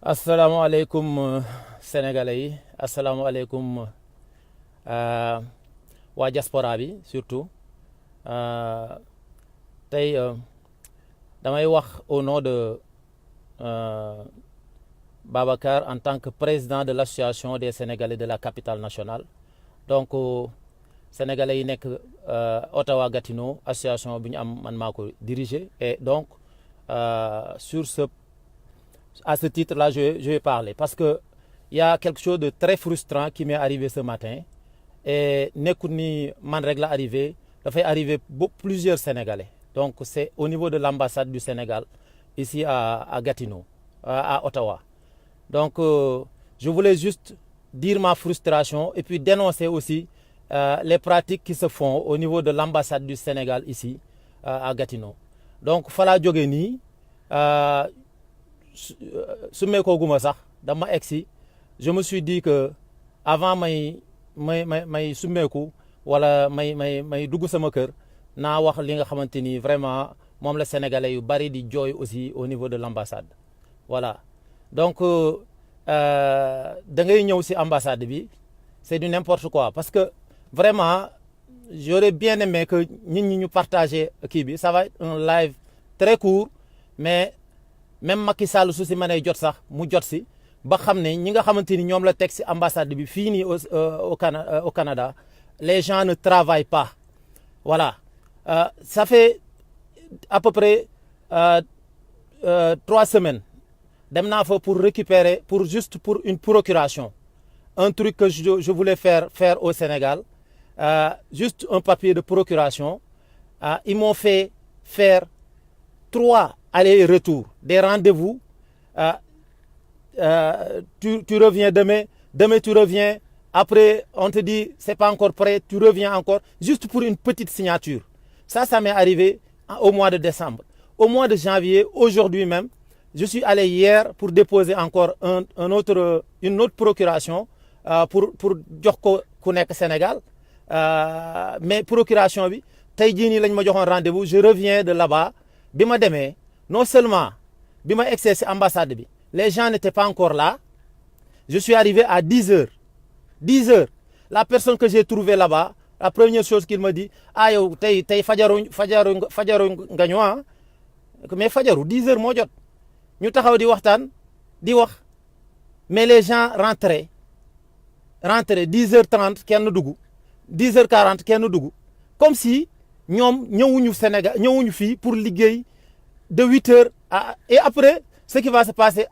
asalaamaaleykum sénégalais yi asalaamaaleykum waa diaspora bi surtout tey damay wax au nom de Babacar en tant que président de l'association des sénégalais de la capitale nationale donc sénégalais yi nekk Ottawa Gatineau association bi ñu am man maa ko diriger et donc à ce titre-là, je vais parler parce qu'il y a quelque chose de très frustrant qui m'est arrivé ce matin et nekkul ni man rek la arrivé dafay arriver plusieurs Sénégalais. Donc c'est au niveau de l'ambassade du Sénégal ici à Gatineau, à Ottawa. Donc je voulais juste dire ma frustration et puis dénoncer aussi les pratiques qui se font au niveau de l'ambassade du Sénégal ici à Gatineau. Donc fala jóge nii summeekoo guma sax dama egsi je me suis dit que avant may summeeku wala may dugg sama kër naa wax li nga xamante ni vraiment moom la sénégalais yu bari di jooy aussi au niveau de l'ambassade voilà donc da ngay ñëw ci ambassade bi c'est du n'importe quoi parce que vraiment j'aurais bien aimé que nit ñi ñu partager kii bi ça va être un live très court mais même Macky Sall su si mënee jot sax mu jot si ba xam ne ñi nga xamante ni ñoom la teg si ambassade bi fii nii au Canada les gens ne travaillent pas voilà ça fait à peu près 3 semaines dem naa fa pour récupérer pour une procuration un truc que je voulais faire au Sénégal juste un papier de procuration ils m'ont fait faire 3 aller-retour, des rendez-vous, tu reviens demain tu reviens, après on te dit c'est pas encore prêt, tu reviens encore, juste pour une petite signature. Ça m'est arrivé au mois de décembre. Au mois de janvier, aujourd'hui même, je suis allé hier pour déposer encore une autre procuration pour jox ko ku nekk Sénégal mais procuration bi tey jii nii lañ ma joxoon rendez-vous, je reviens de là-bas bi ma demee non seulement bi ma egsee ci ambassade bi les gens n'étaient pas encore là je suis arrivé à 10 heures la personne que j'ai trouvée là-bas la première chose qu'il me dit yow tey fajaru nga ñu mais fajaru 10 heures moo jot ñu taxaw di waxtaan di wax mais les gens rentraient 10h30 kenn dugg 10h40 kenn dugg comme si ñoom ñëwuñu Sénégal ñëwuñu fii pour liggéey de 8h et après ce qui va se passer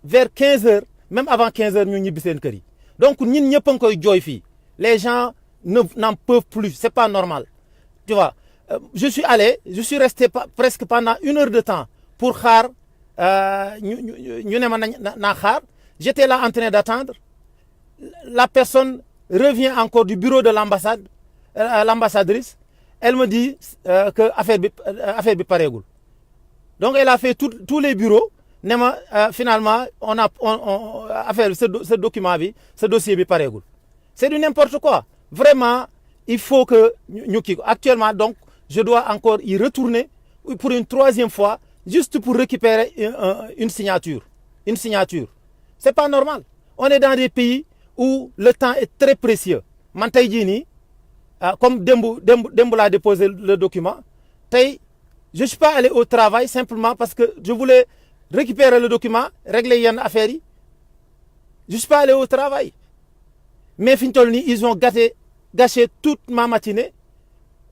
vers 15h même avant 15h ñu ñibbi seen kër yi donc ñun ñëpp a ngi koy jooy fii les gens n'en peuvent plus c'est pas normal tu vois je suis resté presque pendant 1 heure de temps pour xaar ñu ne ma naa xaar j'étais là en train d'attendre la personne revient encore du bureau de l'ambassade l'ambassadrice elle me dit que affaire bi pareegul donc elle a fait tous les bureaux ne ma finalement on affaire ce document bi ce dossier bi pareegul c'est du n'importe quoi vraiment il faut que ñu kii ko actuellement donc je dois encore y retourner pour une 3e fois juste pour récupérer une signature c'est pas normal on est dans des pays où le temps est très précieux man tey jii nii comme démb laa déposé le document tey je suis pas allé au travail simplement parce que je voulais récupérer le document régler yenn affaires yi je suis pas allé au travail mais fi ñu toll nii ils ont gâché toute ma matinée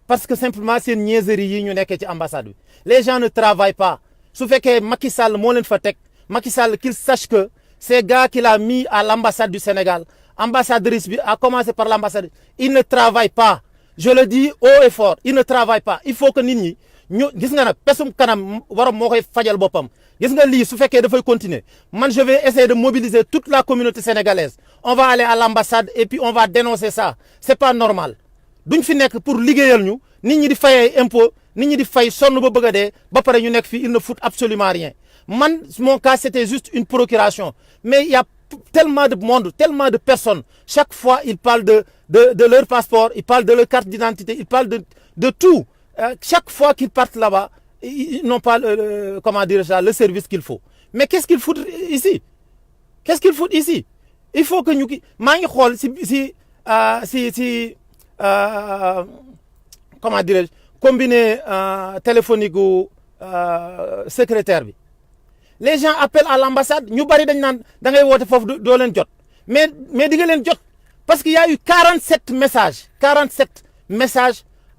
parce que simplement seen niaiserie yi ñu nekkee ci ambassade bi les gens ne travaillent pas su fekkee Macky Sall moo leen fa teg Macky Sall qu'il sache que ces gars qu'il a mis à l'ambassade du Sénégal ambassadrice bi à commencer par l'ambassadrice il ne travaille pas je le dis haut et fort il ne travaille pas il faut que nit ñi ñu gis nga nag pesum kanam waram moo koy fajal boppam gis nga lii su fekkee dafay continuer man je vais essayer de mobiliser toute la communauté sénégalaise on va aller à l'ambassade et puis on va dénoncer ça c'est pas normal duñ fi nekk pour liggéeyal ñu nit ñi di fayee impôt nit ñi di fay sonn ba bëgg a dee ba pare ñu nekk fii il ne fout absolument rien man mon cas c'était juste une procuration mais il y a tellement de monde tellement de personnes chaque fois ils parlent de leur passeport ils parlent de leur carte d'identité ils parlent de tout chaque fois qu'ils partent là-bas ils n'ont pas comment dire ça le service qu'il faut mais qu'est-ce qu'ils foutent ici qu'est-ce qu'ils foutent ici? Il faut que ñu ki maa ngi xool si comment dirais-je combiné téléphonique gu secrétaire bi les gens appellent à l'ambassade ñu bari dañ naan da ngay woote foofu doo leen jot mais di nga leen jot parce que y a eu 47 messages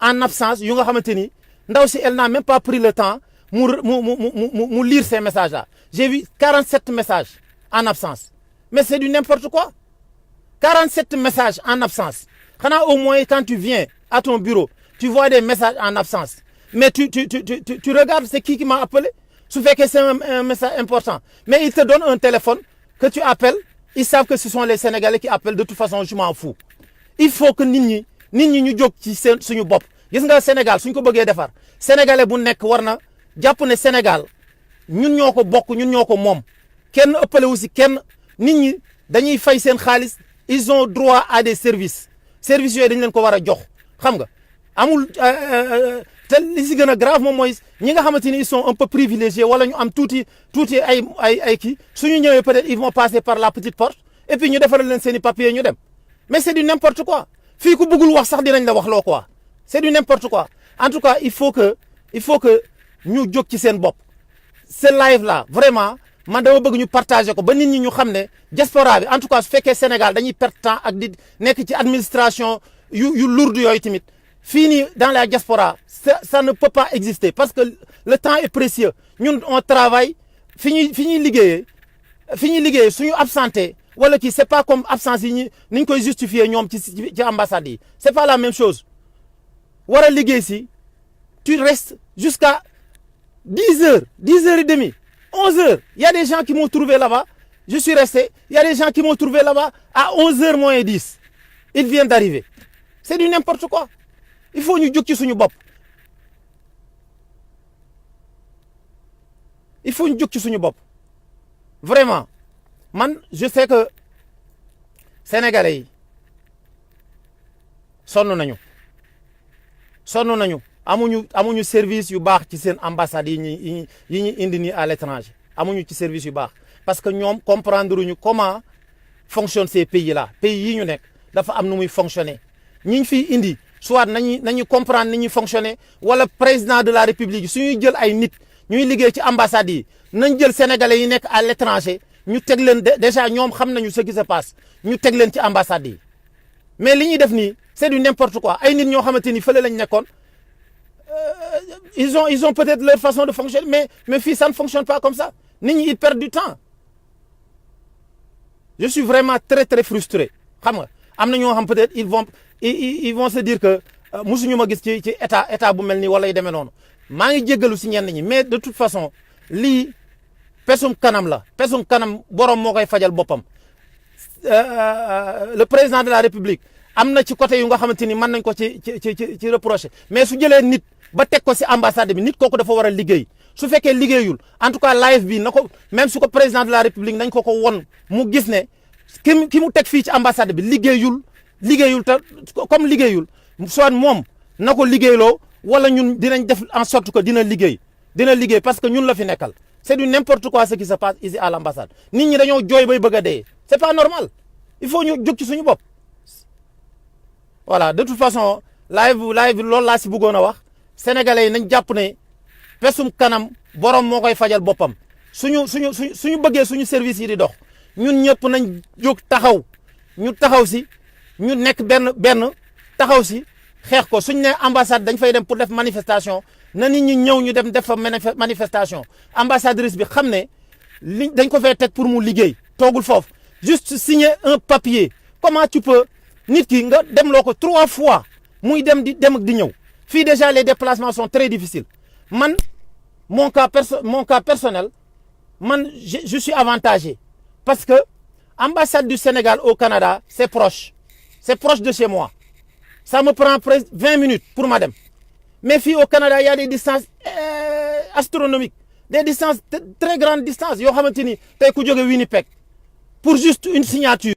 en absence yu nga xamante ni ndaw si elle n'a même pas pris le temps mu lire ces messages là j'ai vu 47 messages en absence mais c'est du n'importe quoi 47 messages en absence xanaa au moins quand tu viens à ton bureau tu vois des messages en absence mais tu regardes c'est qui m'a appelé su fekkee c'est un message important mais ils te donnent un téléphone que tu appelles ils savent que ce sont les Sénégalais qui appellent de toute façon je m'en fous il faut que nit ñi ñu jóg ci seen suñu bopp gis nga Sénégal suñ ko bëggee defar Sénégalais bu nekk war na jàpp ne Sénégal ñun ñoo ko bokk ñun ñoo ko moom kenn ëppale wu si kenn nit ñi dañuy fay seen xaalis ils ont droit à des services yooyu dañ leen ko war a jox xam nga amul te li si gën a grave moom mooy ñi nga xamante ni ils sont un peu privilégiés wala ñu am tuuti ay kii suñu ñëwee peut-être ils vont passer par la petite porte et puis ñu defaral leen seen i papiers ñu dem mais c'est du n'importe quoi fii ku bëggul wax sax dinañ la wax loo quoi c'est du n'importe quoi en tout cas il faut que ñu jóg ci seen bopp ce live là vraiment man dama bëgg ñu partager ko ba nit ñi ñu xam ne diaspora bi en tout cas su fekkee Sénégal dañuy perdre temps ak di nekk ci administration yu lourde yooyu tamit fii nii dans la diaspora ça ne peut pas exister parce que le temps est précieux ñun on travaille fi ñuy liggéeyee suñu absenté wala kii c'est pas comme absence yi ni ñu koy justifier ñoom ci ambassade yi c'est pas la même chose war a liggéey si tu restes jusqu'à 10 heures et demie 11 heures il y a des gens qui m'ont trouvé là-bas je suis resté il y a des gens qui m'ont trouvé là-bas à 11 heures moins 10 ils viennent d'arriver c'est du n'importe quoi il faut ñu jóg ci suñu bopp il faut ñu jóg ci suñu bopp vraiment man je sais que sénégalais yi sonn nañu amuñu service yu baax ci seen ambassades yi ñu indi nii à l'étranger amuñu ci service yu baax parce que ñoom comprendre ñu comment fonctionnent ces pays là pays yi ñu nekk dafa am nu muy fonctionner ñi ñu fiy indi soit nañu comprendre ni ñuy fonctionner wala président de la république suñuy jël ay nit ñuy liggéey ci ambassades yi nañ jël sénégalais yi nekk à l'étranger ñu teg leen déjà ñoom xam nañu ce qui se passe ñu teg leen ci ambassades yi mais li ñuy def nii c'est du n'importe quoi ay nit ñoo xamante ni fële lañ nekkoon ils ont peut-être leur façon de fonctionner mais fii ça ne fonctionne pas comme ça nit ñi ils perdent du temps je suis vraiment très très frustré xam nga am na ñoo xam peut-être ils vont se dire que musuñu ma gis ci état bu mel nii wala yu demee noonu maa ngi jéggalu si ñenn ñi mais de toute façon lii pesum kanam la pesum kanam borom moo koy fajal boppam le président de la république am na ci côté yu nga xamante ni mën nañ ko ci reprocher mais su jëlee nit ba teg ko si ambassade bi nit kooku dafa war a liggéey su fekkee liggéeyul en tout cas live bi na ko même su ko président de la république nañ ko won mu gis ne ki mu teg fii ci ambassade bi liggéeyul te comme liggéeyul soit moom na ko liggéeyloo wala ñun dinañ def en sorte que dina liggéey parce que ñun la fi nekkal c'est du n'importe quoi ce qui se passe ici à l'ambassade nit ñi dañoo jooy bay bëgg a dee c'est pas normal il faut ñu jóg ci suñu bopp voilà de toute façon live loolu laa si bëggoon a wax sénégalais yi nañ jàpp ne pesum kanam borom moo koy fajal boppam suñu bëggee suñu service yi di dox ñun ñëpp nañ jóg taxaw si ñu nekk benn taxaw si xeex ko suñ ne ambassade dañ fay dem pour def manifestation na nit ñi ñëw ñu dem def fa manifestation ambassadrice bi xam ne li dañ ko fay teg pour mu liggéey toogul foofu juste signer un papier comment tu peux nit ki nga dem loo ko 3 fois muy dem ak di ñëw fii déjà les déplacements sont très difficiles man mon cas personnel man je suis avantagé parce que ambassade du Sénégal au Canada c'est proche de chez moi ça me prend presque 20 minutes pour ma dem mais fii au Canada il y a des distances astronomiques des distances très grandes distances yoo xamante ni tey ku jóge Winnipeg pour juste une signature